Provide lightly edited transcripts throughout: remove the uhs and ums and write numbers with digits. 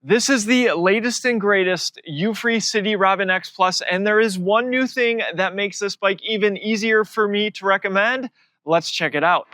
This is the latest and greatest Euphree City Robin X Plus, and there is one new thing that makes this bike even easier for me to recommend. Let's check it out.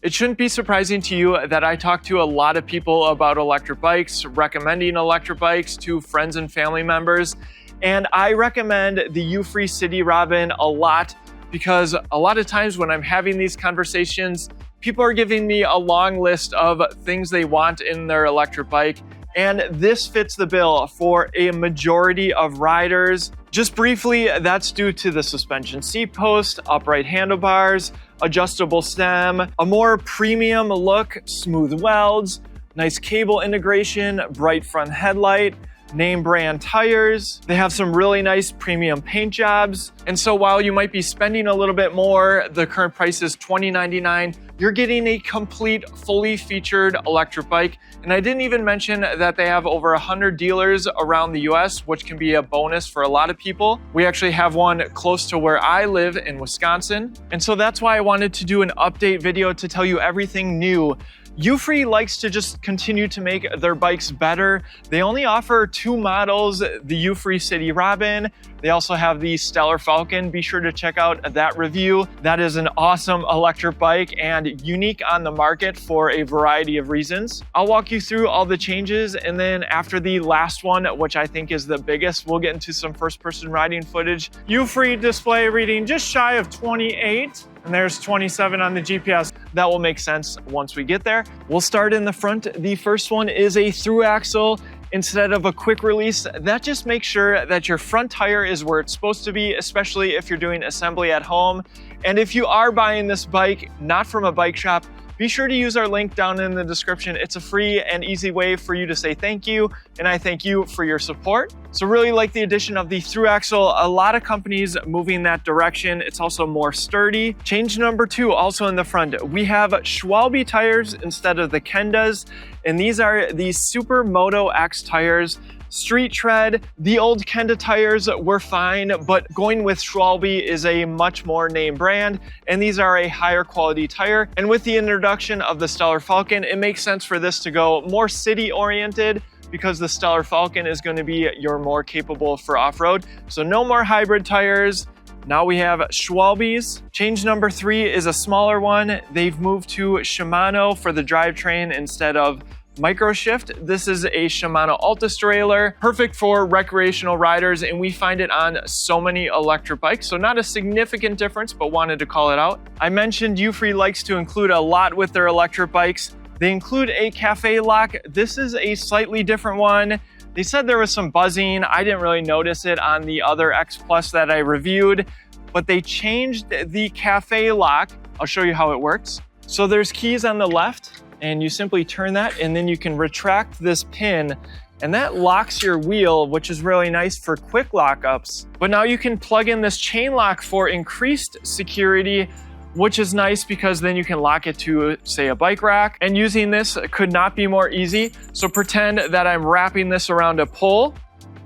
It shouldn't be surprising to you that I talk to a lot of people about electric bikes, recommending electric bikes to friends and family members. And I recommend the Euphree City Robin a lot because a lot of times when I'm having these conversations, people are giving me a long list of things they want in their electric bike. And this fits the bill for a majority of riders. Just briefly, that's due to the suspension seat post, upright handlebars, adjustable stem, a more premium look, smooth welds, nice cable integration, bright front headlight, name brand tires. They have some really nice premium paint jobs. And so while you might be spending a little bit more, the current price is $20.99, you're getting a complete, fully featured electric bike. And I didn't even mention that they have over 100 dealers around the US, which can be a bonus for a lot of people. We actually have one close to where I live in Wisconsin. And so that's why I wanted to do an update video to tell you everything new. Euphree likes to just continue to make their bikes better. They only offer two models, the Euphree City Robin. They also have the Stellar Falcon. Be sure to check out that review. That is an awesome electric bike and unique on the market for a variety of reasons. I'll walk you through all the changes, and then after the last one, which I think is the biggest, we'll get into some first-person riding footage. Euphree display reading just shy of 28. And there's 27 on the GPS. That will make sense once we get there. We'll start in the front. The first one is a through axle instead of a quick release. That just makes sure that your front tire is where it's supposed to be, especially if you're doing assembly at home. And if you are buying this bike, not from a bike shop, be sure to use our link down in the description. It's a free and easy way for you to say thank you, and I thank you for your support. So really like the addition of the through axle. A lot of companies moving that direction. It's also more sturdy. Change number 2, also in the front, we have Schwalbe tires instead of the Kendas, and these are the Super Moto X tires. Street tread. The old Kenda tires were fine, but going with Schwalbe is a much more name brand, and these are a higher quality tire. And with the introduction of the Stellar Falcon, it makes sense for this to go more city oriented because the Stellar Falcon is going to be your more capable for off-road. So no more hybrid tires. Now we have Schwalbe's. Change number 3 is a smaller one. They've moved to Shimano for the drivetrain instead of Micro Shift. This is a Shimano Ultra-Derailleur, perfect for recreational riders, and we find it on so many electric bikes, so not a significant difference, but wanted to call it out. I mentioned Euphree likes to include a lot with their electric bikes. They include a cafe lock. This is a slightly different one. They said there was some buzzing. I didn't really notice it on the other X Plus that I reviewed, but they changed the cafe lock. I'll show you how it works. So there's keys on the left, and you simply turn that, and then you can retract this pin, and that locks your wheel, which is really nice for quick lockups. But now you can plug in this chain lock for increased security, which is nice because then you can lock it to, say, a bike rack. And using this could not be more easy. So pretend that I'm wrapping this around a pole.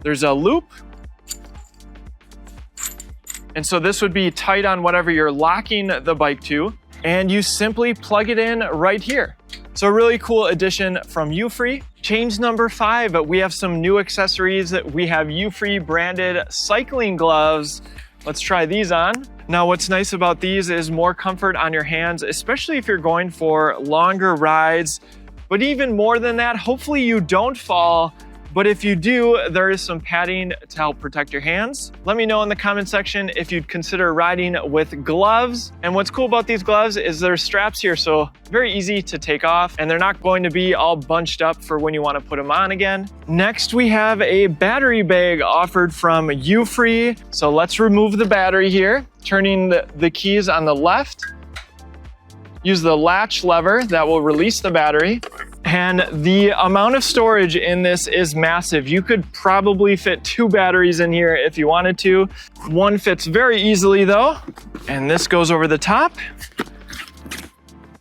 There's a loop. And so this would be tight on whatever you're locking the bike to. And you simply plug it in right here. So a really cool addition from Euphree. Change number 5, we have some new accessories. We have Euphree branded cycling gloves. Let's try these on. Now what's nice about these is more comfort on your hands, especially if you're going for longer rides. But even more than that, hopefully you don't fall. But if you do, there is some padding to help protect your hands. Let me know in the comment section if you'd consider riding with gloves. And what's cool about these gloves is there's straps here, so very easy to take off, and they're not going to be all bunched up for when you want to put them on again. Next, we have a battery bag offered from Euphree. So let's remove the battery here, turning the keys on the left. Use the latch lever that will release the battery. And the amount of storage in this is massive. You could probably fit 2 batteries in here if you wanted to. One fits very easily though. And this goes over the top.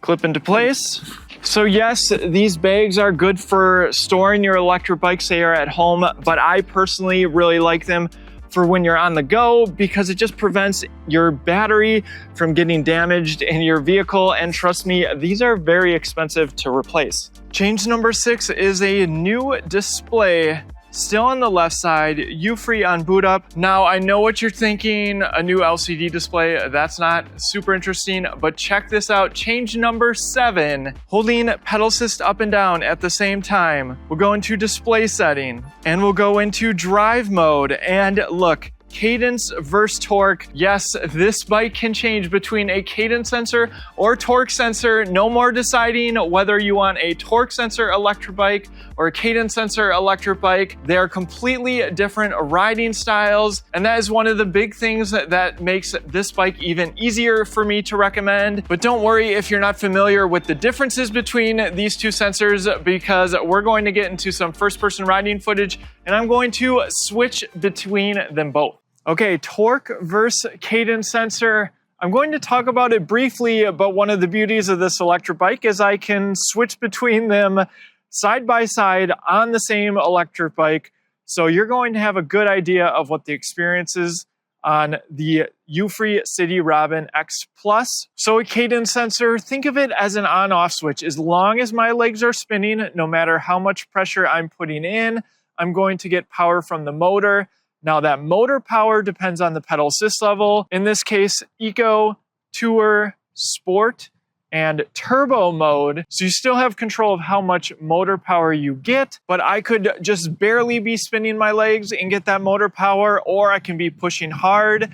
Clip into place. So yes, these bags are good for storing your electric bike, say you're at home, but I personally really like them for when you're on the go because it just prevents your battery from getting damaged in your vehicle. And trust me, these are very expensive to replace. Change number 6 is a new display. Still on the left side, Euphree on boot up. Now I know what you're thinking, a new LCD display, that's not super interesting, but check this out. Change number 7, holding pedal assist up and down at the same time. We'll go into display setting and we'll go into drive mode, and look, cadence versus torque. Yes, this bike can change between a cadence sensor or torque sensor. No more deciding whether you want a torque sensor electric bike or a cadence sensor electric bike. They are completely different riding styles, and that is one of the big things that makes this bike even easier for me to recommend. But don't worry if you're not familiar with the differences between these two sensors, because we're going to get into some first-person riding footage and I'm going to switch between them both. Okay, torque versus cadence sensor. I'm going to talk about it briefly, but one of the beauties of this electric bike is I can switch between them side by side on the same electric bike. So you're going to have a good idea of what the experience is on the Euphree City Robin X Plus. So a cadence sensor, think of it as an on-off switch. As long as my legs are spinning, no matter how much pressure I'm putting in, I'm going to get power from the motor. Now that motor power depends on the pedal assist level. In this case, Eco, Tour, Sport, and Turbo mode. So you still have control of how much motor power you get, but I could just barely be spinning my legs and get that motor power, or I can be pushing hard.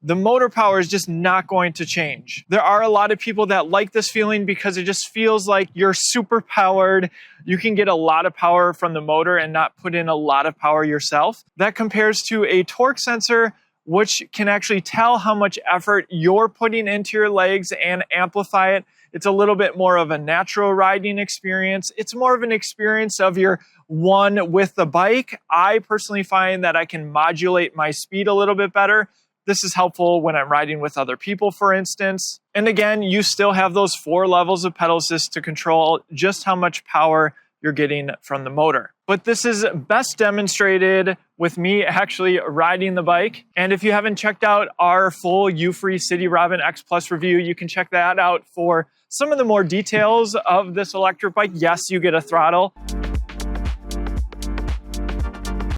The motor power is just not going to change. There are a lot of people that like this feeling because it just feels like you're super powered. You can get a lot of power from the motor and not put in a lot of power yourself. That compares to a torque sensor, which can actually tell how much effort you're putting into your legs and amplify it. It's a little bit more of a natural riding experience. It's more of an experience of you're one with the bike. I personally find that I can modulate my speed a little bit better. This is helpful when I'm riding with other people, for instance. And again, you still have those 4 levels of pedal assist to control just how much power you're getting from the motor. But this is best demonstrated with me actually riding the bike. And if you haven't checked out our full Euphree City Robin X Plus review, you can check that out for some of the more details of this electric bike. Yes, you get a throttle.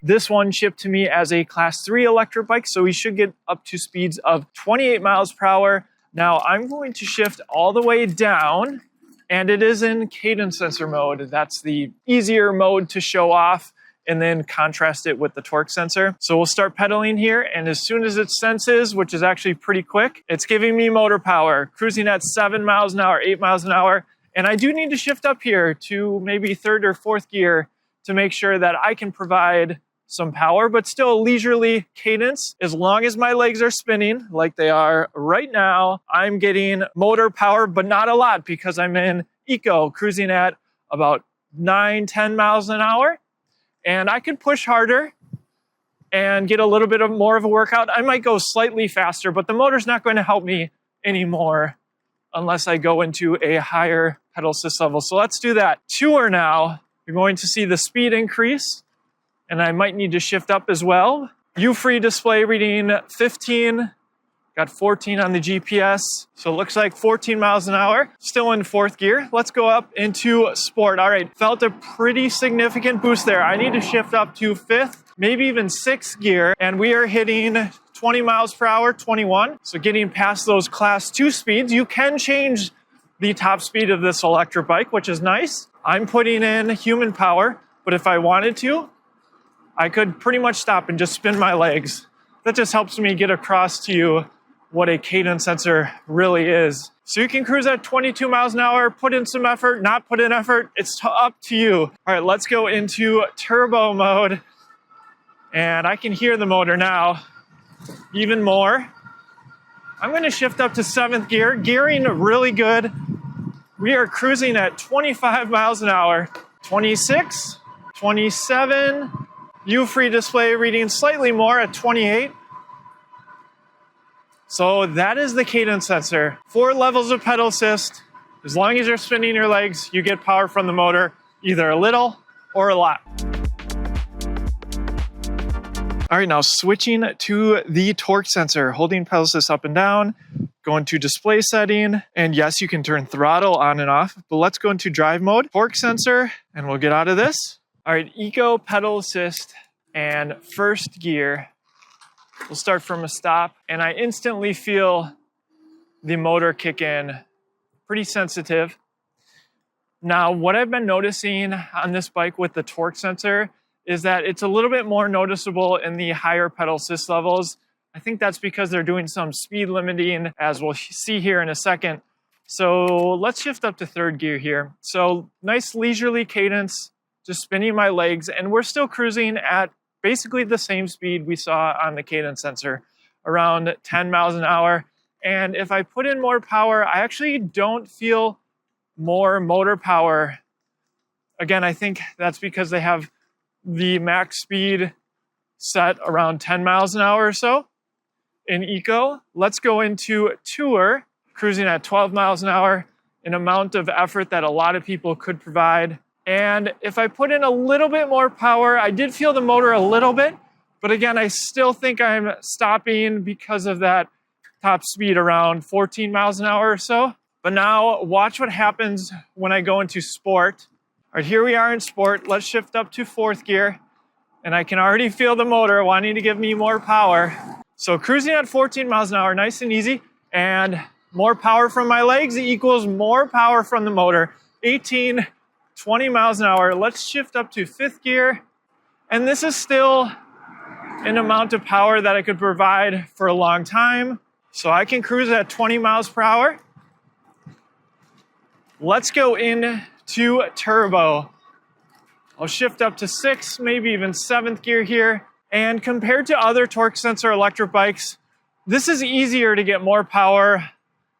This one shipped to me as a class 3 electric bike, so we should get up to speeds of 28 miles per hour. Now I'm going to shift all the way down, and it is in cadence sensor mode. That's the easier mode to show off, and then contrast it with the torque sensor. So we'll start pedaling here, and as soon as it senses, which is actually pretty quick, it's giving me motor power, cruising at 7 miles an hour, 8 miles an hour. And I do need to shift up here to maybe 3rd or 4th gear to make sure that I can provide some power, but still leisurely cadence. As long as my legs are spinning like they are right now, I'm getting motor power, but not a lot because I'm in Eco, cruising at about 9-10 miles an hour. And I can push harder and get a little bit more of a workout. I might go slightly faster, but the motor's not going to help me anymore unless I go into a higher pedal assist level. So let's do that. Tour now, you're going to see the speed increase, and I might need to shift up as well. Euphree display reading 15, got 14 on the GPS. So it looks like 14 miles an hour, still in 4th gear. Let's go up into Sport. All right, felt a pretty significant boost there. I need to shift up to 5th, maybe even 6th gear, and we are hitting 20 miles per hour, 21. So getting past those class 2 speeds, you can change the top speed of this electric bike, which is nice. I'm putting in human power, but if I wanted to, I could pretty much stop and just spin my legs. That just helps me get across to you what a cadence sensor really is. So you can cruise at 22 miles an hour, put in some effort, not put in effort. It's up to you. All right, let's go into turbo mode. And I can hear the motor now even more. I'm going to shift up to 7th gear, gearing really good. We are cruising at 25 miles an hour, 26, 27, Euphree display reading slightly more at 28. So that is the cadence sensor. 4 levels of pedal assist. As long as you're spinning your legs, you get power from the motor, either a little or a lot. All right, now switching to the torque sensor, holding pedal assist up and down, going to display setting, and yes, you can turn throttle on and off, but let's go into drive mode, torque sensor, and we'll get out of this. All right, eco, pedal assist, and first gear. We'll start from a stop, and I instantly feel the motor kick in, pretty sensitive. Now, what I've been noticing on this bike with the torque sensor is that it's a little bit more noticeable in the higher pedal assist levels. I think that's because they're doing some speed limiting, as we'll see here in a second. So let's shift up to third gear here. So nice leisurely cadence, just spinning my legs, and we're still cruising at basically the same speed we saw on the cadence sensor, around 10 miles an hour. And if I put in more power, I actually don't feel more motor power. Again, I think that's because they have the max speed set around 10 miles an hour or so. In eco, let's go into tour, cruising at 12 miles an hour, an amount of effort that a lot of people could provide. And if I put in a little bit more power, I did feel the motor a little bit, but again, I still think I'm stopping because of that top speed around 14 miles an hour or so. But now watch what happens when I go into sport. All right, here we are in sport. Let's shift up to fourth gear. And I can already feel the motor wanting to give me more power. So cruising at 14 miles an hour, nice and easy. And more power from my legs equals more power from the motor. 18, 20 miles an hour. Let's shift up to fifth gear. And this is still an amount of power that I could provide for a long time. So I can cruise at 20 miles per hour. Let's go into turbo. I'll shift up to 6th, maybe even 7th gear here. And compared to other torque sensor electric bikes, this is easier to get more power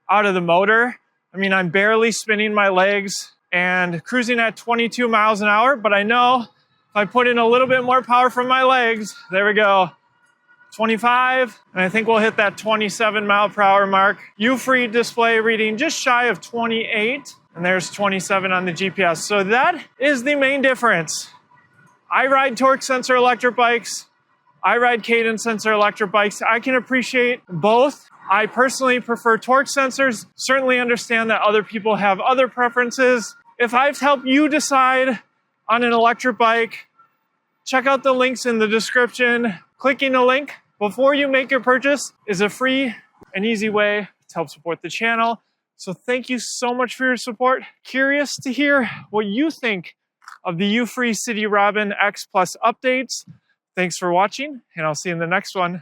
out of the motor. I mean, I'm barely spinning my legs and cruising at 22 miles an hour, but I know if I put in a little bit more power from my legs, there we go, 25, and I think we'll hit that 27 mile per hour mark. Euphree display reading just shy of 28. And there's 27 on the GPS. So that is the main difference. I ride torque sensor electric bikes. I ride cadence sensor electric bikes. I can appreciate both. I personally prefer torque sensors. Certainly understand that other people have other preferences. If I've helped you decide on an electric bike, check out the links in the description. Clicking a link before you make your purchase is a free and easy way to help support the channel. So thank you so much for your support. Curious to hear what you think of the Euphree City Robin X Plus updates. Thanks for watching, and I'll see you in the next one.